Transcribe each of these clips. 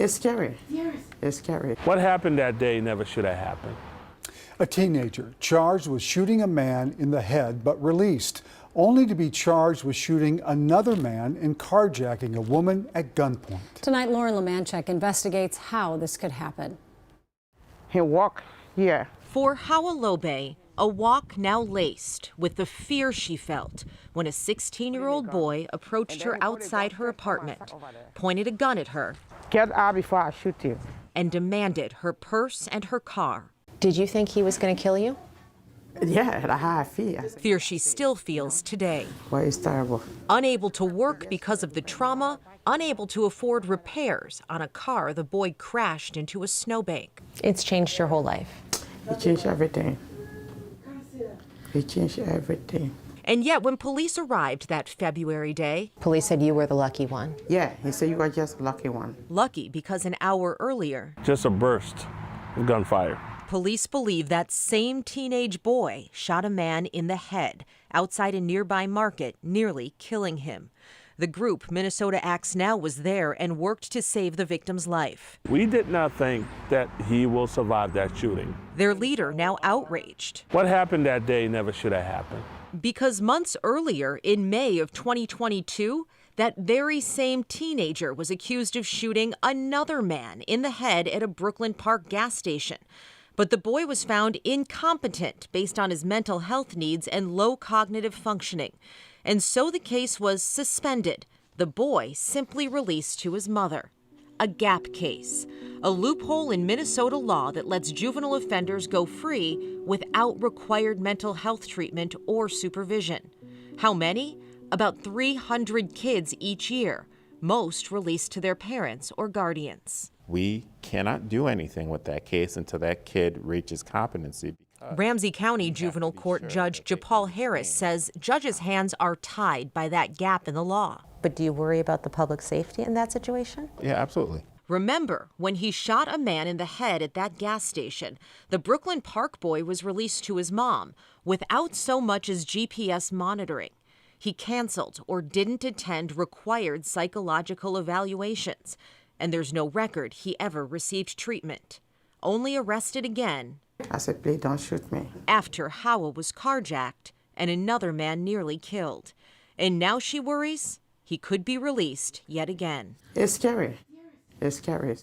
It's scary. It's scary. What happened that day never should have happened. A teenager charged with shooting a man in the head but released, only to be charged with shooting another man and carjacking a woman at gunpoint. Tonight, Lauren Lemanchek investigates how this could happen. He walked here. For Hawa Lobe, a walk now laced with the fear she felt when a 16-year-old boy approached her outside her apartment, pointed a gun at her, Get out before I shoot you. and demanded her purse and her car. Did you think he was going to kill you? Yeah, I had fear. Fear she still feels today. Well, it's terrible. Unable to work because of the trauma, unable to afford repairs on a car the boy crashed into a snowbank. It's changed your whole life. It changed everything. It changed everything. And yet, when police arrived that February day, Police said you were the lucky one. Yeah, he said you are just a lucky one. lucky because an hour earlier, Just a burst of gunfire. police believe that same teenage boy shot a man in the head outside a nearby market, nearly killing him. The group, Minnesota Acts Now, was there and worked to save the victim's life. We did not think that he will survive that shooting. Their leader now outraged What happened that day never should have happened. because months earlier, in May of 2022, that very same teenager was accused of shooting another man in the head at a Brooklyn Park gas station. But the boy was found incompetent based on his mental health needs and low cognitive functioning. And so the case was suspended. The boy simply released to his mother. A gap case, a loophole in Minnesota law that lets juvenile offenders go free without required mental health treatment or supervision. How many? About 300 kids each year, most released to their parents or guardians. We cannot do anything with that case until that kid reaches competency. Ramsey County Juvenile Court Judge Japal Harris says judges' hands are tied by that gap in the law. But do you worry about the public safety in that situation? Yeah, absolutely. Remember, when he shot a man in the head at that gas station, the Brooklyn Park boy was released to his mom without so much as GPS monitoring. He canceled or didn't attend required psychological evaluations, and there's no record he ever received treatment. Only arrested again I said, please don't shoot me. after Hawa was carjacked and another man nearly killed. And now she worries he could be released yet again. It's scary. It's scary.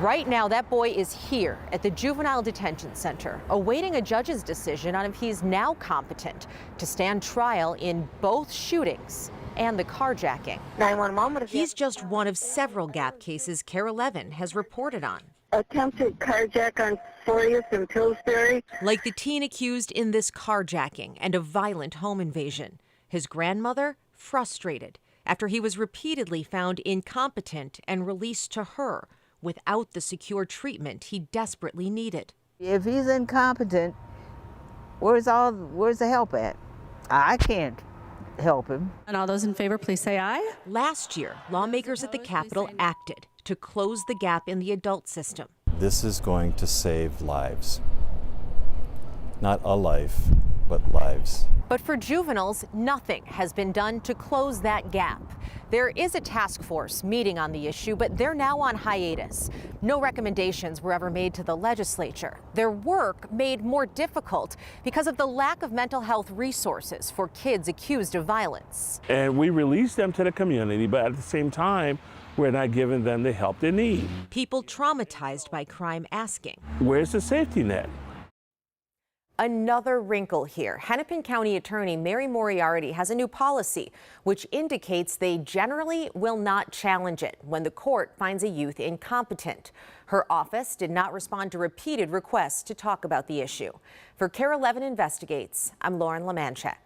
Right now, that boy is here at the Juvenile Detention Center, awaiting a judge's decision on if he's now competent to stand trial in both shootings and the carjacking. 911. He's just one of several gap cases KARE 11 has reported on. Attempted carjack on 40th and Pillsbury. Like the teen accused in this carjacking and a violent home invasion. His grandmother frustrated after he was repeatedly found incompetent and released to her without the secure treatment he desperately needed. If he's incompetent, where's the help at? I can't help him. And all those in favor, please say aye. Last year, lawmakers at the Capitol acted to close the gap in the adult system. This is going to save lives. Not a life, but lives. But for juveniles, nothing has been done to close that gap. There is a task force meeting on the issue, but they're now on hiatus. No recommendations were ever made to the legislature. Their work made more difficult because of the lack of mental health resources for kids accused of violence. And we release them to the community, but at the same time, we're not giving them the help they need. People traumatized by crime asking. Where's the safety net? Another wrinkle here. Hennepin County Attorney Mary Moriarty has a new policy which indicates they generally will not challenge it when the court finds a youth incompetent. Her office did not respond to repeated requests to talk about the issue. For KARE 11 Investigates, I'm Lauren Lemanchek.